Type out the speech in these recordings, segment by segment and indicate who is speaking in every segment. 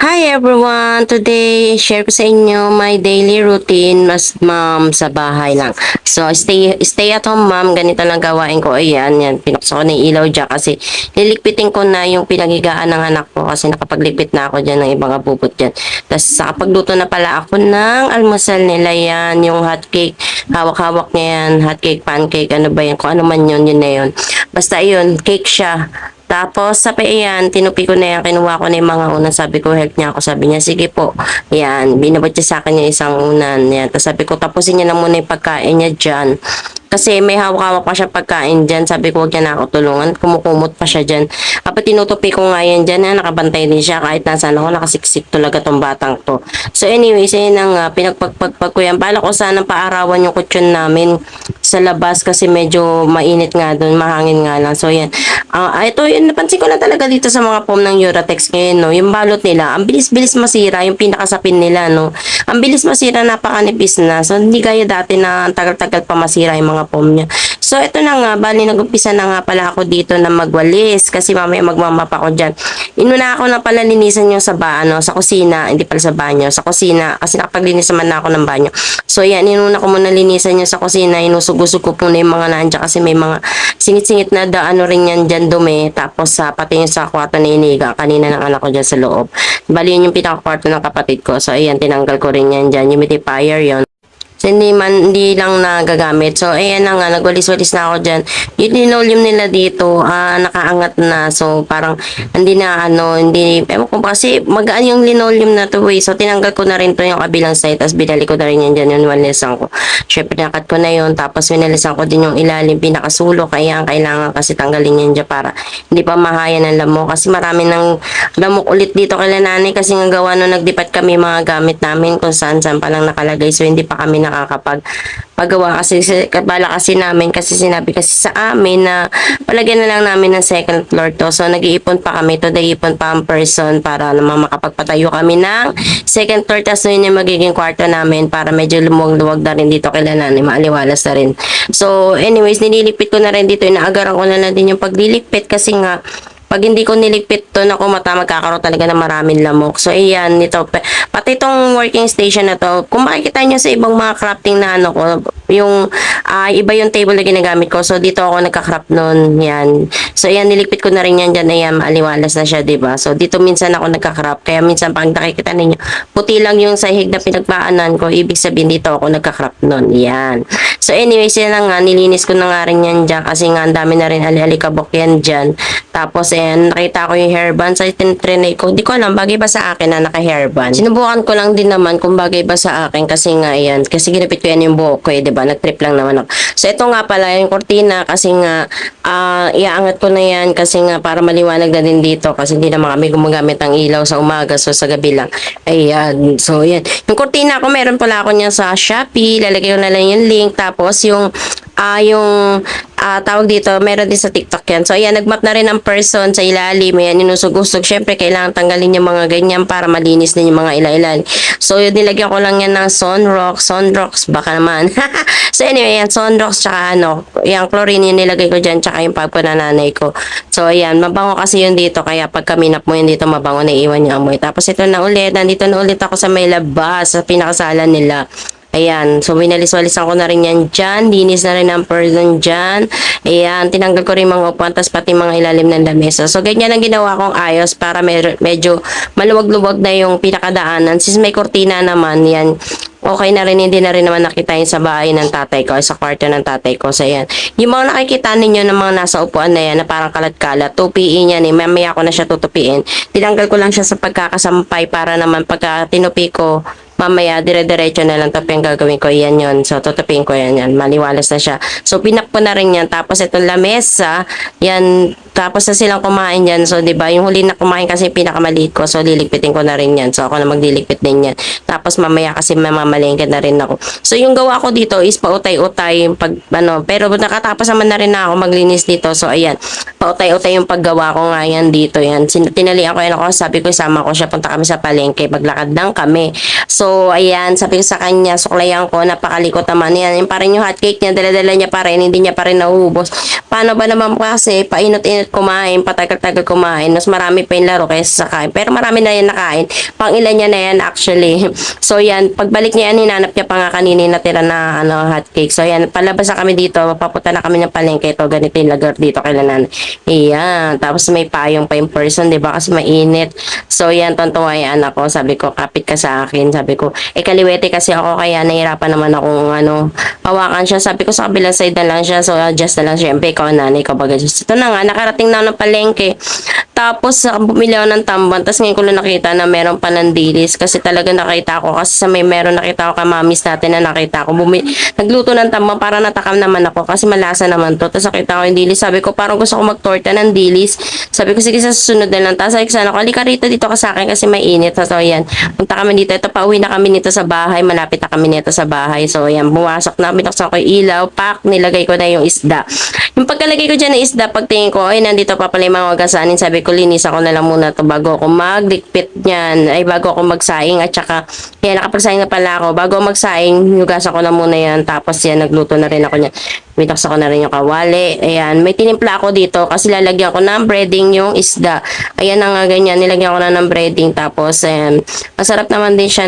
Speaker 1: Hi everyone! Today, share ko sa inyo my daily routine as mom sa bahay lang. So, stay at home mom, ganito lang gawain ko. Ayan, yan. Pinuksan ko na yung ilaw dyan kasi lilikpitin ko na yung pinaghigaan ng anak ko kasi nakapagligpit na ako dyan ng ibang abubot dyan. Tapos, sa kapagluto na pala ako ng almusal nila yan, yung hot cake. Hawak-hawak niya yan, hot cake, pancake, ano ba yan, kung ano man yun, yun na yun. Basta yun, cake siya. Tapos, sabi yan, tinupi ko na yan, kinuha ko na yung mga unan. Sabi ko, help niya ako. Sabi niya, sige po. Yan, binabot niya sa akin yung isang unan. Yan, tapos sabi ko, tapusin niya na muna yung pagkain niya dyan. Kasi may hawak-hawak pa siya pagkain dyan. Sabi ko, huwag niya na ako tulungan. Kumukumot pa siya dyan. Kapag tinutupi ko nga yan dyan, nakabantay din siya. Kahit nasaan ako, nakasiksik talaga tong batang to. So anyways, ayun na nga, pinagpagpagpag ko yan. Bala ko sana paarawan yung kutsyon namin sa labas kasi medyo mainit nga doon, mahangin nga lang. So yan. Ito, yun, napansin ko na talaga dito sa mga foam ng Uratex ngayon, no? Yung balot nila, ang bilis-bilis masira, yung pinakasapin nila, no? Ang bilis masira, napakanipis na. So, hindi gaya dati na ang tagal-tagal pa masira yung mga foam niya. So, ito na nga, bali, nag-umpisa na nga pala ako dito na magwalis kasi mamaya magmamap ako dyan. Inuna ako na pala linisan yung sa kusina, hindi pala sa banyo, sa kusina, kasi nakapaglinis naman na ako ng banyo. So, yan, inuna ko muna linisan yung sa kusina, inusog-usog ko po na yung mga nandiyan kasi may mga singit-singit na ano rin yan dyan dumi. Tapos, pati yung sa kwarto na iniga, kanina ng anak ko dyan sa loob. Bali, yun yung pinaka-kwarto ng kapatid ko. So, ayan, tinanggal ko rin yan dyan. Humidifier yon. So, hindi lang nagagamit. So, ayan na nga, nagwalis-walis na ako dyan. Yung linoleum nila dito, nakaangat na. So, parang, hindi na, ewan ko kasi, magaan yung linoleum na to, eh. So, tinanggal ko na rin to yung kabilang side, tapos binali ko na rin yan dyan, yung walisan ko. Syempre, nakat ko na yun, tapos winalisan ko din yung ilalim, pinakasulo, kaya kailangan kasi tanggalin yan dyan para hindi pa mahaya ng lamok. Kasi marami ng lamok ulit dito kay nanay, kasi nga gawa nung nagdipat kami mga gamit namin, kung saan-saan pa lang nakalagay. So, hindi pa kami nakakapagawa kasi bala kasi namin kasi sinabi kasi sa amin na palagyan na lang namin ng second floor to. So nag-iipon pa kami to, nag-iipon pa ang person para naman makapagpatayo kami ng second floor, tas yun yung magiging kwarto namin para medyo lumuwag-luwag na rin dito kay nanay, maaliwalas na rin. So anyways, nililipit ko na rin dito, inaagaran ko na lang din yung pagliligpit kasi nga pag hindi ko niligpit to, naku, magkakaroon talaga ng maraming lamok. So, ayan, ito. Pati itong working station na to, kung makikita nyo sa ibang mga crafting na ano ko, yung iba yung table na ginagamit ko. So, dito ako nagka-craft nun. Yan. So, ayan, niligpit ko na rin yan dyan. Ayan, maaliwalas na siya, diba? So, dito minsan ako nagka-craft. Kaya minsan pag nakikita ninyo, puti lang yung sahig na pinagpaanan ko. Ibig sabihin, dito ako nagka-craft nun. Yan. So, anyways, yan na nga. Nilinis ko na nga rin yan dyan kasi nga ang dami na rin ali-alikabok yan dyan. Tapos, nakita ko yung hairband sa tinrinay ko. Hindi ko alam, bagay ba sa akin na naka-hairband. Sinubukan ko lang din naman kung bagay ba sa akin kasi nga yan. Kasi ginapit ko yan yung buhok ko, diba? Nag-trip lang naman ako. So, ito nga pala yung kortina kasi nga iaangat ko na yan kasi nga para maliwanag na din dito kasi hindi naman kami gumagamit ng ilaw sa umaga. So, sa gabi lang. Ayan. So, yan. Yung kortina ko, meron pala ako niya sa Shopee. Lalagay ko na lang yung link. Tapos, yung tawag dito, meron din sa TikTok yan. So, ayan, nagmap na rin ang person sa ilalim. Ayan, inusog-usog. Siyempre, kailangan tanggalin yung mga ganyan para malinis din yung mga ilalim. So, yun, nilagyan ko lang yan ng Sunrocks, baka naman. So, anyway, yan, Sunrocks, tsaka yung chlorine yung nilagay ko dyan, tsaka yung pagpunananay ko. So, ayan, mabango kasi yun dito, kaya pag kaminap mo yun dito, mabango na iwan yung amoy. Tapos, ito na ulit, nandito na ulit ako sa may labas, sa pinakasalan nila. Ayan, so winalis-walisan ko na rin yan dyan. Linis na rin ang person dyan. Ayan, tinanggal ko rin mga upuan, tas pati mga ilalim ng lamesa. So, ganyan ang ginawa kong ayos para medyo maluwag-luwag na yung pinakadaanan. Since may kortina naman, yan, okay na rin, hindi na rin naman nakita yun sa bahay ng tatay ko, sa kwarto ng tatay ko. So, ayan. Yung mga nakikita ninyo ng mga nasa upuan na yan, na parang kalat-kalat, tupiin yan eh. Mamaya ko na siya tutupiin. Tinanggal ko lang siya sa pagkakasampay para naman pagka tinupi ko, mamaya dire-diretso na lang tapos yung gagawin ko yan yun. So tutupin ko yan, maliwalas na siya. So pinap ko na rin yan. Tapos itong lamesa, yan, tapos na silang kumain yan. So 'di ba, yung huli na kumain kasi pinakamaliit ko. So liligpitin ko na rin yan. So ako na magliligpit din yan. Tapos mamaya kasi mamamalengke na rin ako. So yung gawa ko dito is pautay-utay pag pero nakatapos naman na rin ako maglinis dito. So ayan, pautay-utay yung paggawa ko nga yan dito yan. Tinalian ko yan ako, sabi ko isama ko siya, punta kami sa palengke, maglakad lang kami. So ayan, sabi ko sa kanya, suklayan ko, napakalikot naman yan. Yung pa rin yung hotcake niya, dala-dala niya pa rin, hindi niya pa rin nauubos. Paano ba naman kasi, painot-inot kumain, patagal-tagal kumain, mas marami pa yung laro kaysa sa kain. Pero marami na yan nakain. Pang ilan niya na yan actually. So yan, pagbalik niya yan, hinanap niya pa nga kanina yung natira na hot cake. So yan, palabas na kami dito, papunta na kami ng palengke. Ito, ganito yung lagar dito kay nanay. Ayan, tapos may payong pa yung person, di ba? Kasi mainit. So yan, tontuwa yung anak ko. Sabi ko, kapit ka sa akin. Sabi ko, kaliwete kasi ako, kaya nahirapan naman akong hawakan siya. Sabi ko, sa kabilang side na lang siya. So adjust na lang. Siyempre, ikaw nanay, ikaw mag-adjust. Ito na nga, nakarating na ako ng palengke. Tapos, bumili ako ng tamban. Tapos ngayon ko lang nakita na meron pa ng dilis. Kasi talaga nakita ko. Kasi sa may meron nakita ko kamamis natin na nakita ko. Nagluto ng tamban para natakam naman ako. Kasi malasa naman to. Tapos nakita ko yung dilis. Sabi ko, parang gusto ko magtorta ng dilis. Sabi ko, sige, sa susunod na lang. Tapos sabi ko sana ko, halika rito dito ka sa akin kasi mainit. So, yan. Punta kami dito. Ito, pauwi na kami nito sa bahay. Malapit na kami nito sa bahay. So, yan. Bumasok na. Binuksan ko yung ilaw. Pak. Nilagay ko na yung isda. Yung pagkalagay ko dyan ng isda, pagtingin ko, ay, nandito pa pala yung mga wagasanin. Sabi ko, linisan ko na lang muna to bago ako magdikpit niyan. Ay, bago ako magsaing. At saka, yan, nakapagsaing na pala ako. Bago magsaing, hugasan ko na muna yan. Tapos, yan, nagluto na rin ako niyan. Bitaksa ko na rin yung kawali. Ayan, may tinimpla ako dito kasi lalagyan ko ng breading yung isda. Ayan na nga ganyan, nilagyan ko na ng breading. Tapos, masarap naman din siya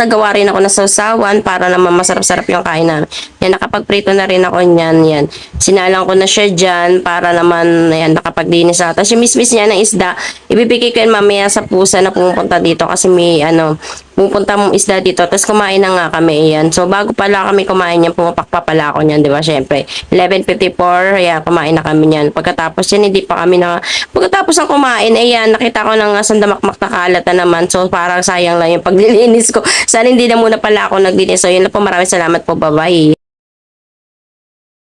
Speaker 1: Gawa rin ako ng sausawan para naman masarap-sarap yung kain namin. Yan, nakapagprito na rin ako niyan. Yan. Sinalang ko na siya dyan para naman, yan, nakapaglinis ako. Tapos yung mismis niya ng isda, ibibigay ko yan mamaya sa pusa na pumupunta dito kasi may, pupunta mong isda dito. Tapos kumain na nga kami, yan. So, bago pala kami kumain yan, pumapak pa pala ako niyan, di ba? Siyempre, 11:54, yan, kumain na kami niyan. Pagkatapos yan, hindi pa kami pagkatapos ng kumain, ayan, nakita ko ng sandamakmak na kalat na naman. So, parang sayang lang yung paglilinis ko. Sana hindi na muna pala ako naglinis. So, yun na po. Maraming salamat po. Bye-bye.